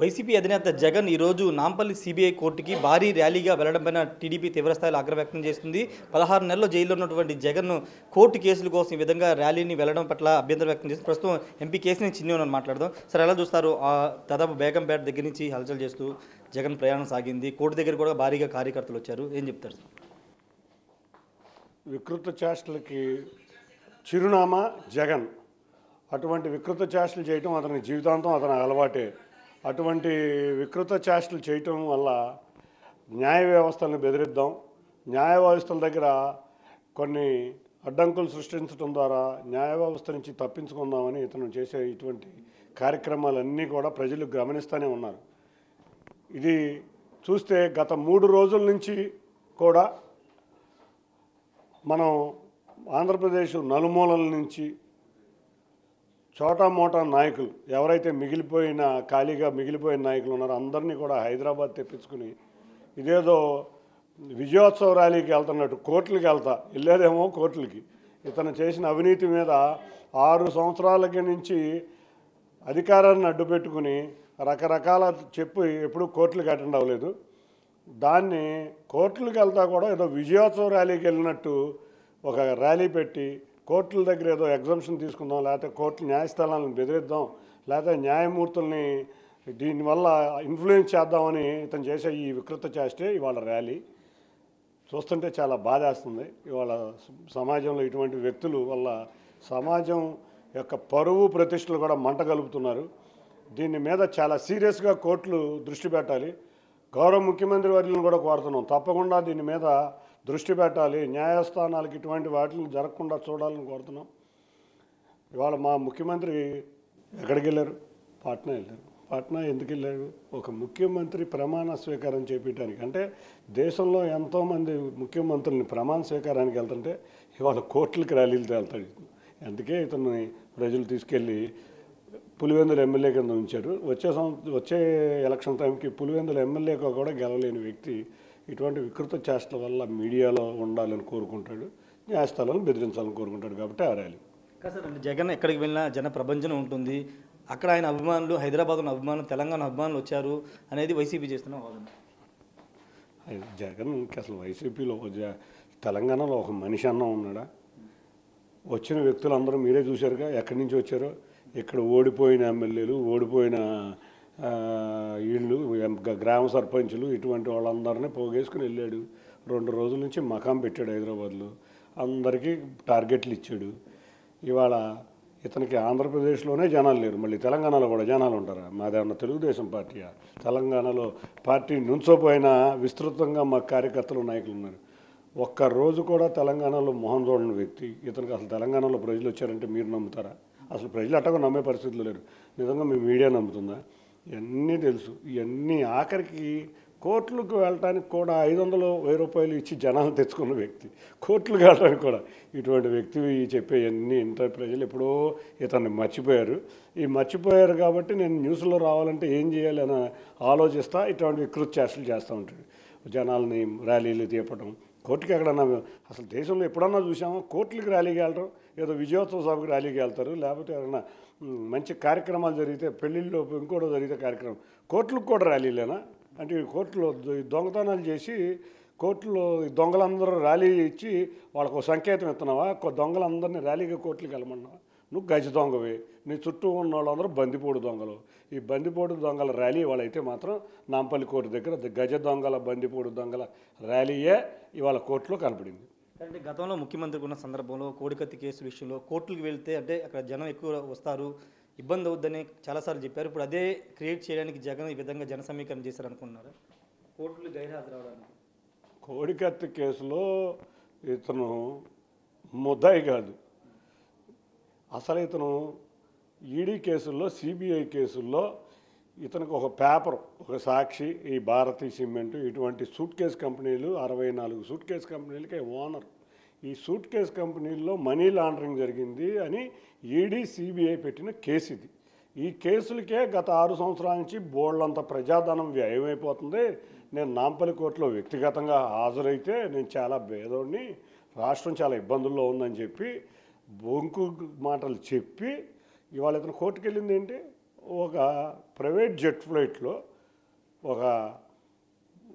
YCP అధినేత జగన్ ఈరోజు Nampally CBI కోర్టుకి భారీ ర్యాలీగా వెళ్లడంపైన టీడీపీ తీవ్రస్థాయిలో ఆగ్రహం వ్యక్తం చేస్తుంది. 16 నెలల్లో జైల్లో ఉన్నటువంటి జగన్ కోర్టు కేసుల కోసం ఈ విధంగా ర్యాలీని వెళ్లడం పట్ల అభ్యంతరం వ్యక్తం చేస్తుంది. ప్రస్తుతం ఎంపీ కేసీని చిన్నోనని మాట్లాడదాం. సార్, ఎలా చూస్తారు? దాదాపు బేగంపేట దగ్గర నుంచి హల్చల్ చేస్తూ జగన్ ప్రయాణం సాగింది. కోర్టు దగ్గర కూడా భారీగా కార్యకర్తలు వచ్చారు. ఏం చెప్తారు సార్? వికృత చేష్టలకి చిరునామా జగన్. అటువంటి వికృత చేష్టలు చేయటం అతని జీవితాంతం అతని అలవాటే. అటువంటి వికృత చేష్టలు చేయటం వల్ల న్యాయ వ్యవస్థలను బెదిరిద్దాం, న్యాయ వ్యవస్థల దగ్గర కొన్ని అడ్డంకులు సృష్టించడం ద్వారా న్యాయ వ్యవస్థ నుంచి తప్పించుకుందామని ఇతను చేసే ఇటువంటి కార్యక్రమాలన్నీ కూడా ప్రజలు గమనిస్తూనే ఉన్నారు. ఇది చూస్తే గత 3 రోజుల నుంచి కూడా మనం ఆంధ్రప్రదేశ్ నలుమూలల నుంచి చోటా మోటా నాయకులు ఎవరైతే ఖాళీగా మిగిలిపోయిన నాయకులు ఉన్నారో అందరినీ కూడా హైదరాబాద్ తెప్పించుకుని ఇదేదో విజయోత్సవ ర్యాలీకి వెళ్తున్నట్టు కోర్టులకి వెళ్ళేదేమో కోర్టులకి. ఇతను చేసిన అవినీతి మీద 6 సంవత్సరాలకి నుంచి అధికారాన్ని అడ్డుపెట్టుకుని రకరకాల ఎప్పుడూ కోర్టులకు అటెండ్ అవ్వలేదు. దాన్ని కోర్టులకు వెళ్తా కూడా ఏదో విజయోత్సవ ర్యాలీకి వెళ్ళినట్టు ఒక ర్యాలీ పెట్టి కోర్టుల దగ్గర ఏదో ఎగ్జంప్షన్ తీసుకుందాం, లేకపోతే కోర్టు న్యాయస్థానాలను బెదిరిద్దాం, లేకపోతే న్యాయమూర్తుల్ని దీనివల్ల ఇన్ఫ్లుయెన్స్ చేద్దామని ఇతను చేసే ఈ వికృత చేస్తే ఇవాళ ర్యాలీ చూస్తుంటే చాలా బాధేస్తుంది. ఇవాళ సమాజంలో ఇటువంటి వ్యక్తులు వల్ల సమాజం యొక్క పరువు ప్రతిష్టలు కూడా మంట కలుపుతున్నారు. దీని మీద చాలా సీరియస్గా కోర్టులు దృష్టి పెట్టాలి. గౌరవ ముఖ్యమంత్రి వర్యులను కూడా కోరుతున్నాం, తప్పకుండా దీని మీద దృష్టి పెట్టాలి. న్యాయస్థానాలకు ఇటువంటి వాటిని జరగకుండా చూడాలని కోరుతున్నాం. ఇవాళ మా ముఖ్యమంత్రి ఎక్కడికి వెళ్ళారు? పాట్నా వెళ్ళారు. పాట్నా ఎందుకు వెళ్ళారు? ఒక ముఖ్యమంత్రి ప్రమాణ స్వీకారం చేపించడానికి. అంటే దేశంలో ఎంతోమంది ముఖ్యమంత్రుల్ని ప్రమాణ స్వీకారానికి వెళ్తుంటే ఇవాళ కోర్టులకి ర్యాలీలతో వెళ్తాడు. అందుకే ఇతన్ని ప్రజలు తీసుకెళ్ళి పులివెందుల ఎమ్మెల్యే కింద ఉంచారు. వచ్చే ఎలక్షన్ టైంకి పులివెందుల ఎమ్మెల్యేగా కూడా గెలవలేని వ్యక్తి ఇటువంటి వికృత చేష్టల వల్ల మీడియాలో ఉండాలని కోరుకుంటాడు, న్యాయస్థానాలను బెదిరించాలని కోరుకుంటాడు. కాబట్టి ఆ ర్యాలీ సార్, అంటే జగన్ ఎక్కడికి వెళ్ళినా జన ప్రభంజనం ఉంటుంది. అక్కడ ఆయన అభిమానులు, హైదరాబాద్ ఉన్న అభిమానులు, తెలంగాణ అభిమానులు వచ్చారు అనేది వైసీపీ చేస్తున్న వాదన. జగన్కి అసలు వైసీపీలో తెలంగాణలో ఒక మనిషి అన్న ఉన్నాడా? వచ్చిన వ్యక్తులందరూ మీరే చూశారుగా ఎక్కడి నుంచి వచ్చారో. ఇక్కడ ఓడిపోయిన ఎమ్మెల్యేలు, ఓడిపోయిన వీళ్ళు, గ్రామ సర్పంచులు, ఇటువంటి వాళ్ళందరినీ పోగేసుకుని వెళ్ళాడు. 2 రోజుల నుంచి మకాం పెట్టాడు హైదరాబాద్లో. అందరికీ టార్గెట్లు ఇచ్చాడు. ఇవాళ ఇతనికి ఆంధ్రప్రదేశ్లోనే జనాలు లేరు, మళ్ళీ తెలంగాణలో కూడా జనాలు ఉంటారా? మాదేమన్నా తెలుగుదేశం పార్టీయా? తెలంగాణలో పార్టీ నుంచోపోయినా విస్తృతంగా మా కార్యకర్తలు, నాయకులు ఉన్నారు. ఒక్కరోజు కూడా తెలంగాణలో మొహం చూడని వ్యక్తి ఇతనికి. అసలు తెలంగాణలో ప్రజలు వచ్చారంటే మీరు నమ్ముతారా? అసలు ప్రజలు అట్టగా నమ్మే పరిస్థితులు లేరు. నిజంగా మీ మీడియా నమ్ముతుందా? ఇవన్నీ తెలుసు. ఇవన్నీ ఆఖరికి కోర్టులకు వెళ్ళటానికి కూడా 500, 1000 రూపాయలు ఇచ్చి జనాలు తెచ్చుకున్న వ్యక్తి. కోర్టులకు వెళ్ళడానికి కూడా ఇటువంటి వ్యక్తి చెప్పేవన్నీ ప్రజలు ఎప్పుడో ఇతన్ని మర్చిపోయారు. ఈ మర్చిపోయారు కాబట్టి నేను న్యూస్లో రావాలంటే ఏం చేయాలి అని ఆలోచిస్తా ఇటువంటి వికృత చేష్టలు చేస్తూ ఉంటాడు. జనాల్ని ర్యాలీలు తీపడం, కోర్టుకి ఎక్కడన్నా అసలు దేశంలో ఎప్పుడన్నా చూసామో కోర్టులకు ర్యాలీకి వెళ్ళడం? ఏదో విజయోత్సవ సభకు ర్యాలీకి వెళ్తారు, లేకపోతే ఏదైనా మంచి కార్యక్రమాలు జరిగితే, పెళ్ళిళ్ళు ఇంకోటో జరిగితే కార్యక్రమం. కోర్టులకు కూడా ర్యాలీలేనా? అంటే కోర్టులో దొంగతనాలు చేసి కోర్టులో దొంగలందరూ ర్యాలీ ఇచ్చి వాళ్ళకు సంకేతం ఇస్తున్నావా? దొంగలందరినీ ర్యాలీగా కోర్టులకు వెళ్ళమన్నావా? నువ్వు గజ దొంగవే, నీ చుట్టూ ఉన్న వాళ్ళందరూ బందిపోడు దొంగలు. ఈ బందిపోడు దొంగల ర్యాలీ వాళ్ళైతే మాత్రం నాంపల్లి కోర్టు దగ్గర గజ దొంగల, బందిపోడు దొంగల ర్యాలీయే ఇవాళ కోర్టులో కనపడింది. అంటే గతంలో ముఖ్యమంత్రి ఉన్న సందర్భంలో కోడికత్తి కేసు విషయంలో కోర్టులకు వెళ్తే అంటే అక్కడ జనం ఎక్కువ వస్తారు, ఇబ్బంది అవుద్దని చాలాసార్లు చెప్పారు. ఇప్పుడు అదే క్రియేట్ చేయడానికి జగన్ ఈ విధంగా జన సమీకరణ చేశారనుకున్నారు. కోర్టులు గైర్హాజరు అవడానికి కోడికత్తి కేసులో ఇతను ముద్దాయి కాదు. అసలు ఇతను ఈడీ కేసుల్లో, సిబిఐ కేసుల్లో ఇతనికి ఒక పేపర్, ఒక సాక్షి, ఈ భారతీ సిమెంట్ ఇటువంటి సూట్ కేస్ కంపెనీలు, 64 సూట్ కేస్ కంపెనీలకే ఓనర్. ఈ సూట్ కేస్ కంపెనీల్లో మనీ లాండరింగ్ జరిగింది అని ఈడీ, సిబిఐ పెట్టిన కేసు ఇది. ఈ కేసులకే గత 6 సంవత్సరాల నుంచి బోళ్ళంత ప్రజాధనం వ్యయమైపోతుంది. నేను నాంపల్లి కోర్టులో వ్యక్తిగతంగా హాజరైతే నేను చాలా భేదోడిని, రాష్ట్రం చాలా ఇబ్బందుల్లో ఉందని చెప్పి బొంకు మాటలు చెప్పి ఇవాళ ఇతను కోర్టుకు వెళ్ళింది ఏంటి? ఒక ప్రైవేట్ జెట్ ఫ్లైట్లో ఒక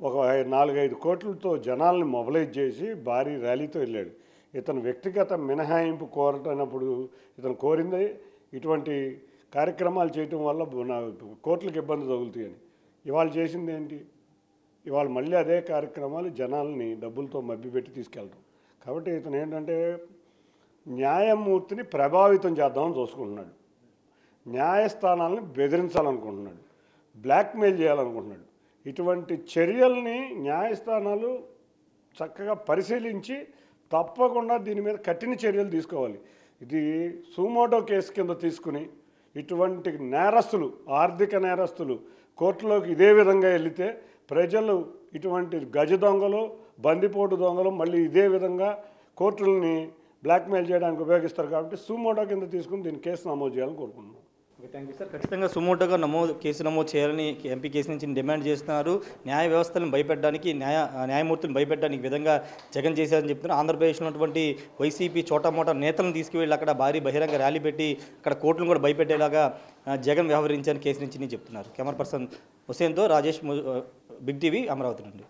ఒక 4-5 కోట్లతో జనాల్ని మొబలైజ్ చేసి భారీ ర్యాలీతో వెళ్ళాడు. ఇతను వ్యక్తిగత మినహాయింపు కోరటనప్పుడు ఇతను కోరింది ఇటువంటి కార్యక్రమాలు చేయటం వల్ల కోట్లకు ఇబ్బంది తగులుతాయని. ఇవాళ చేసింది ఏంటి? ఇవాళ మళ్ళీ అదే కార్యక్రమాలు జనాల్ని డబ్బులతో మభ్యపెట్టి తీసుకెళ్ళడం. కాబట్టి ఇతను ఏంటంటే న్యాయమూర్తిని ప్రభావితం చేద్దామని చూసుకుంటున్నాడు, న్యాయస్థానాలని బెదిరించాలనుకుంటున్నాడు, బ్లాక్మెయిల్ చేయాలనుకుంటున్నాడు. ఇటువంటి చర్యల్ని న్యాయస్థానాలు చక్కగా పరిశీలించి తప్పకుండా దీని మీద కఠిన చర్యలు తీసుకోవాలి. ఇది సుమోటో కేసు కింద తీసుకుని ఇటువంటి నేరస్తులు, ఆర్థిక నేరస్తులు కోర్టులోకి ఇదే విధంగా వెళితే ప్రజలు ఇటువంటి గజ దొంగలు, బందిపోటు దొంగలు మళ్ళీ ఇదే విధంగా కోర్టులని బ్లాక్మెయిల్ చేయడానికి ఉపయోగిస్తారు. కాబట్టి సుమోటో కింద తీసుకుని దీన్ని కేసు నమోదు చేయాలని కోరుకుంటున్నాం. Okay, thank you sir. ఖచ్చితంగా సుమోటోగా కేసు నమోదు చేయాలని ఎంపీ కేసు నుంచి డిమాండ్ చేస్తున్నారు. న్యాయ వ్యవస్థలను భయపెట్టడానికి, న్యాయమూర్తులను భయపెట్టడానికి విధంగా జగన్ చేశారని చెప్తున్నారు. ఆంధ్రప్రదేశ్లో ఉన్నటువంటి వైసీపీ చోటామోటా నేతలను తీసుకువెళ్ళి అక్కడ భారీ బహిరంగ ర్యాలీ పెట్టి అక్కడ కోర్టులను కూడా భయపెట్టేలాగా జగన్ వ్యవహరించారని కేసు నుంచి చెప్తున్నారు. కెమెరా పర్సన్ హుసేన్తో రాజేష్, బిగ్ టీవీ, అమరావతి నుండి.